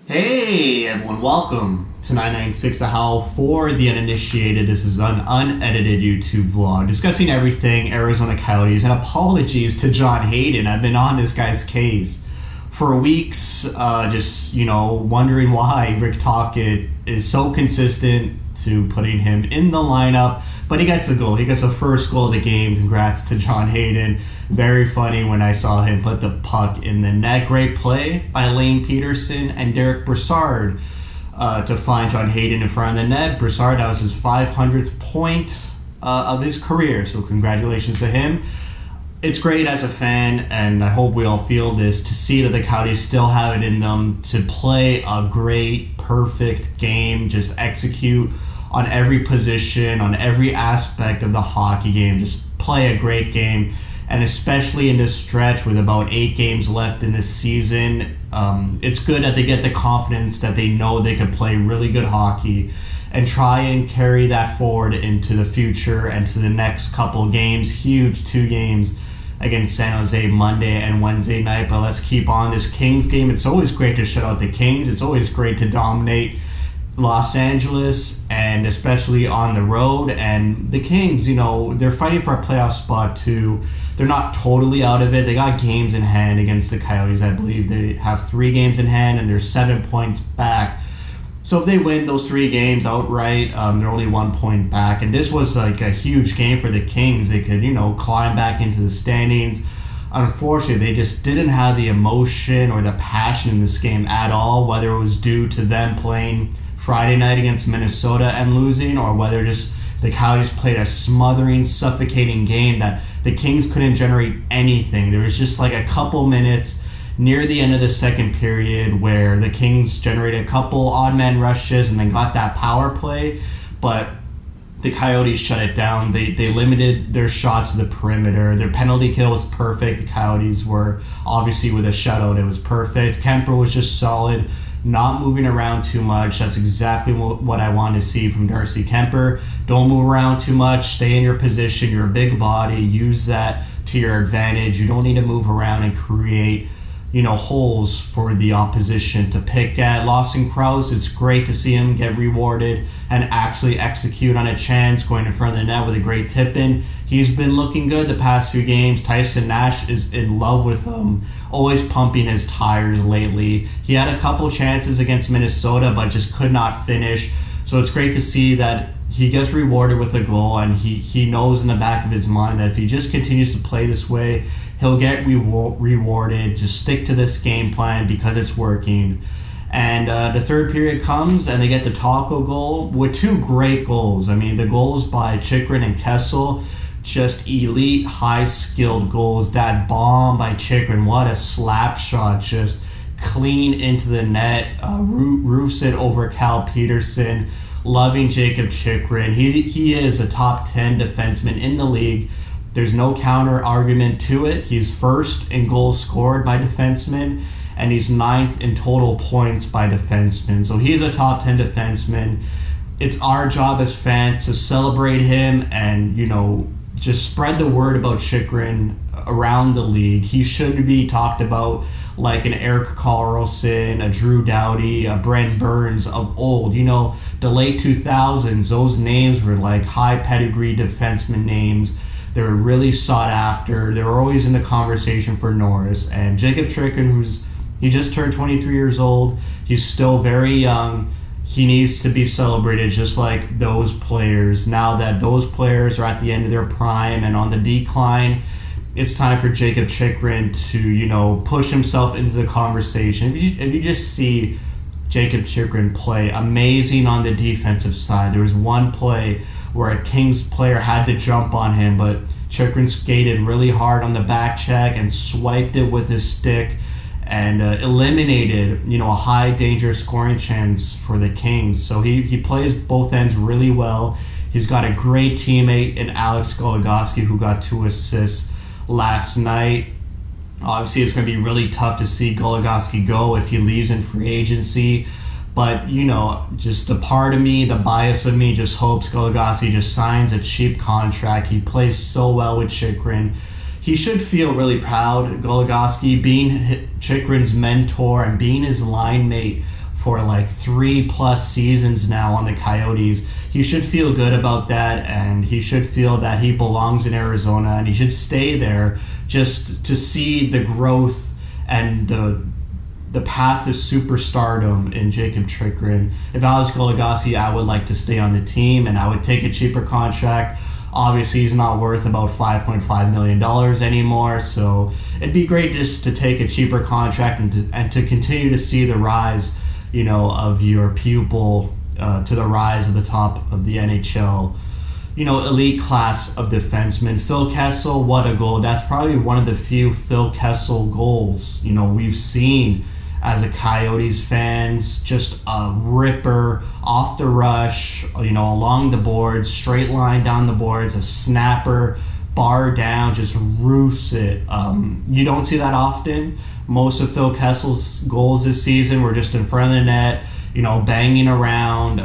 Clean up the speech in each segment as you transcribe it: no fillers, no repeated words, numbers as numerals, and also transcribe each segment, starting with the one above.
Hey everyone, welcome to 996 The Howl for the uninitiated. This is an unedited YouTube vlog discussing everything Arizona Coyotes, and apologies to John Hayden. I've been on this guy's case for weeks, wondering why Rick Tocchet is so consistent to putting him in the lineup, but he gets a goal. He gets the first goal of the game. Congrats to John Hayden. Very funny when I saw him put the puck in the net. Great play by Lane Peterson and Derek Brassard to find John Hayden in front of the net. Brassard, that was his 500th point of his career, so congratulations to him. It's great as a fan, and I hope we all feel this, to see that the Coyotes still have it in them to play a great, perfect game, just execute on every position, on every aspect of the hockey game, just play a great game. And especially in this stretch with about 8 games left in this season, it's good that they get the confidence that they know they can play really good hockey and try and carry that forward into the future and to the next couple games. Huge 2 games against San Jose Monday and Wednesday night. But let's keep on this Kings game. It's always great to shut out the Kings. It's always great to dominate Los Angeles, and especially on the road. And the Kings, they're fighting for a playoff spot too. They're not totally out of it. They got games in hand against the Coyotes. I believe they have 3 games in hand, and they're 7 points back. So if they win those 3 games outright, they're only 1 point back. And this was like a huge game for the Kings. They could, climb back into the standings. Unfortunately, they just didn't have the emotion or the passion in this game at all, whether it was due to them playing Friday night against Minnesota and losing, or whether just the Coyotes played a smothering, suffocating game that the Kings couldn't generate anything. There was just like a couple minutes near the end of the second period where the Kings generated a couple odd man rushes and then got that power play, but the Coyotes shut it down. They limited their shots to the perimeter. Their penalty kill was perfect. The Coyotes were obviously, with a shutout, it was perfect. Kemper was just solid, not moving around too much. That's exactly what I want to see from Darcy Kemper. Don't move around too much. Stay in your position. You're a big body. Use that to your advantage. You don't need to move around and create holes for the opposition to pick at. Lawson Krause, it's great to see him get rewarded and actually execute on a chance going in front of the net with a great tip-in. He's been looking good the past 2 games. Tyson Nash is in love with him, always pumping his tires lately. He had a couple chances against Minnesota, but just could not finish. So it's great to see that he gets rewarded with a goal, and he knows in the back of his mind that if he just continues to play this way, he'll get rewarded. Just stick to this game plan because it's working. And the third period comes, and they get the Taco goal with 2 great goals. I mean, the goals by Chychrun and Kessel, just elite, high-skilled goals. That bomb by Chychrun, what a slap shot, just clean into the net, roofs it over Cal Peterson. Loving Jacob Chychrun. He is a top 10 defenseman in the league. There's no counter argument to it. He's first in goals scored by defensemen, and he's 9th in total points by defensemen. So he's a top 10 defenseman. It's our job as fans to celebrate him and, just spread the word about Chychrun around the league. He should be talked about like an Eric Carlson, a Drew Doughty, a Brent Burns of old. The late 2000s, those names were like high pedigree defenseman names. They were really sought after. They were always in the conversation for Norris. And Jacob Chychrun, he just turned 23 years old. He's still very young. He needs to be celebrated just like those players. Now that those players are at the end of their prime and on the decline, it's time for Jacob Chychrun to, push himself into the conversation. If you just see Jacob Chychrun play, amazing on the defensive side. There was one play where a Kings player had to jump on him, but Chychrun skated really hard on the back check and swiped it with his stick and eliminated, a high danger scoring chance for the Kings. So he plays both ends really well. He's got a great teammate in Alex Goligoski, who got 2 assists last night. Obviously, it's going to be really tough to see Goligoski go if he leaves in free agency. But, just the part of me, the bias of me, just hopes Goligoski just signs a cheap contract. He plays so well with Chychrun. He should feel really proud, Goligoski, being Chychrun's mentor and being his line mate for like 3+ seasons now on the Coyotes. He should feel good about that, and he should feel that he belongs in Arizona, and he should stay there just to see the growth and the path to superstardom in Jacob Chikrin. If I was Goligoski, I would like to stay on the team, and I would take a cheaper contract. Obviously, he's not worth about $5.5 million anymore, so it'd be great just to take a cheaper contract and to continue to see the rise, of your pupil to the rise of the top of the NHL, elite class of defensemen. Phil Kessel, what a goal. That's probably one of the few Phil Kessel goals, we've seen as a Coyotes fans. Just a ripper off the rush, along the boards, straight line down the boards, a snapper, bar down, just roofs it. You don't see that often. Most of Phil Kessel's goals this season were just in front of the net, banging around,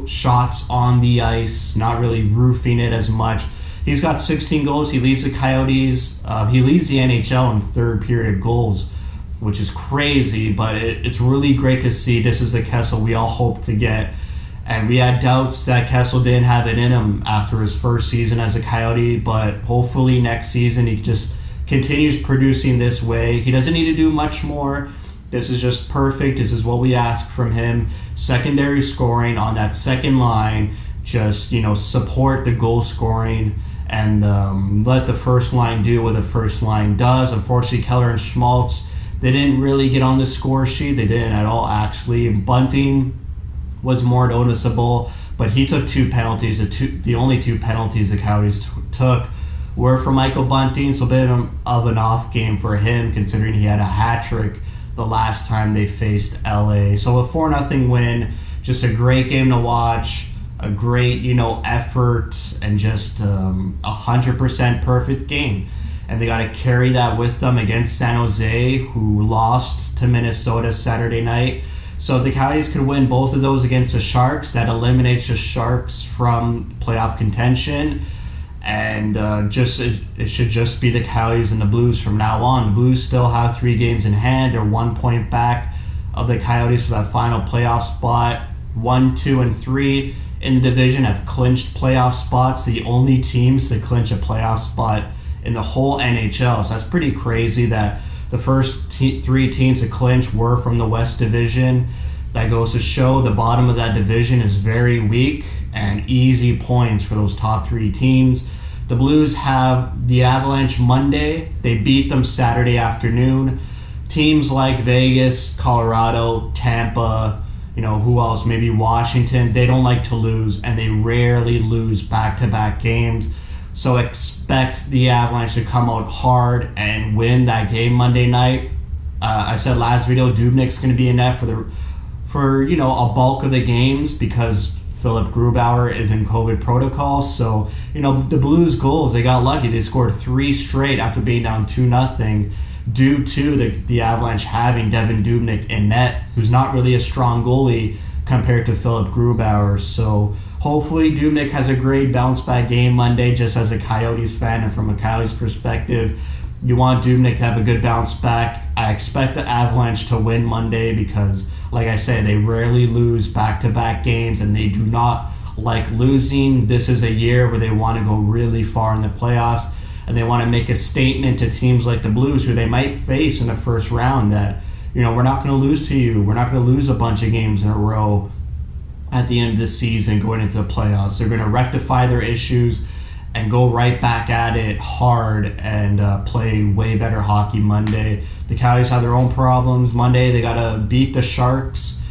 shots on the ice, not really roofing it as much. He's got 16 goals. He leads the Coyotes. He leads the NHL in third period goals, which is crazy, but it's really great to see. This is the Kessel we all hope to get. And we had doubts that Kessel didn't have it in him after his first season as a Coyote, but hopefully next season he just continues producing this way. He doesn't need to do much more. This is just perfect. This is what we ask from him. Secondary scoring on that second line. Just, support the goal scoring and let the first line do what the first line does. Unfortunately, Keller and Schmaltz, they didn't really get on the score sheet. They didn't at all, actually. Bunting was more noticeable, but he took 2 penalties. The only 2 penalties the Coyotes took were for Michael Bunting, so a bit of an off game for him, considering he had a hat trick the last time they faced LA. So a 4-0 win, just a great game to watch, a great, effort, and just 100% perfect game. And they got to carry that with them against San Jose, who lost to Minnesota Saturday night. So if the Coyotes could win both of those against the Sharks, that eliminates the Sharks from playoff contention. And it should just be the Coyotes and the Blues from now on. The Blues still have 3 games in hand. They're 1 point back of the Coyotes for that final playoff spot. 1, 2, and 3 in the division have clinched playoff spots. The only teams to clinch a playoff spot in the whole NHL. So that's pretty crazy that the first 3 teams to clinch were from the West Division. That goes to show the bottom of that division is very weak and easy points for those top 3 teams. The Blues have the Avalanche Monday. They beat them Saturday afternoon. Teams like Vegas, Colorado, Tampa, who else? Maybe Washington. They don't like to lose, and they rarely lose back-to-back games. So expect the Avalanche to come out hard and win that game Monday night. I said last video, Dubnyk's going to be in net for a bulk of the games because Philip Grubauer is in COVID protocol. So, the Blues goals, they got lucky. They scored 3 straight after being down 2-0 due to the Avalanche having Devin Dubnyk in net, who's not really a strong goalie compared to Philip Grubauer. So hopefully Dubnyk has a great bounce-back game Monday, just as a Coyotes fan and from a Coyotes perspective. You want Dubnyk to have a good bounce back. I expect the Avalanche to win Monday because, like I said, they rarely lose back-to-back games and they do not like losing. This is a year where they want to go really far in the playoffs and they want to make a statement to teams like the Blues who they might face in the first round that, we're not going to lose to you. We're not going to lose a bunch of games in a row at the end of the season going into the playoffs. They're going to rectify their issues and go right back at it hard and play way better hockey Monday. The Coyotes have their own problems. Monday, they got to beat the Sharks.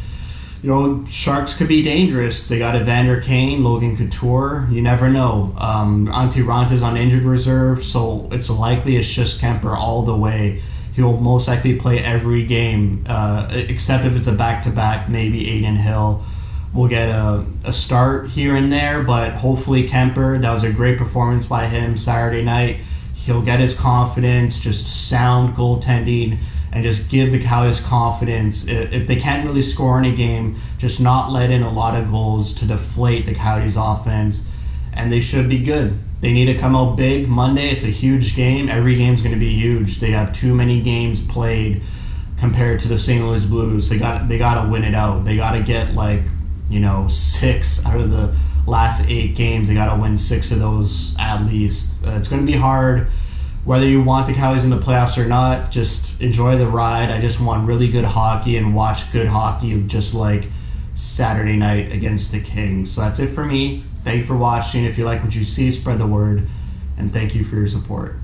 Sharks could be dangerous. They got Evander Kane, Logan Couture. You never know. Antti Ranta's on injured reserve, so it's likely it's just Kemper all the way. He'll most likely play every game, except if it's a back-to-back, maybe Aiden Hill will get a start here and there, but hopefully Kemper, that was a great performance by him Saturday night. He'll get his confidence, just sound goaltending, and just give the Coyotes confidence. If they can't really score in a game, just not let in a lot of goals to deflate the Coyotes offense, and they should be good. They need to come out big Monday. It's a huge game. Every game's going to be huge. They have too many games played compared to the St. Louis Blues. They got to win it out. They got to get 6 out of the last 8 games. They got to win 6 of those at least. It's going to be hard. Whether you want the Coyotes in the playoffs or not, just enjoy the ride. I just want really good hockey and watch good hockey, just like Saturday night against the Kings. So that's it for me. Thank you for watching. If you like what you see, spread the word, and thank you for your support.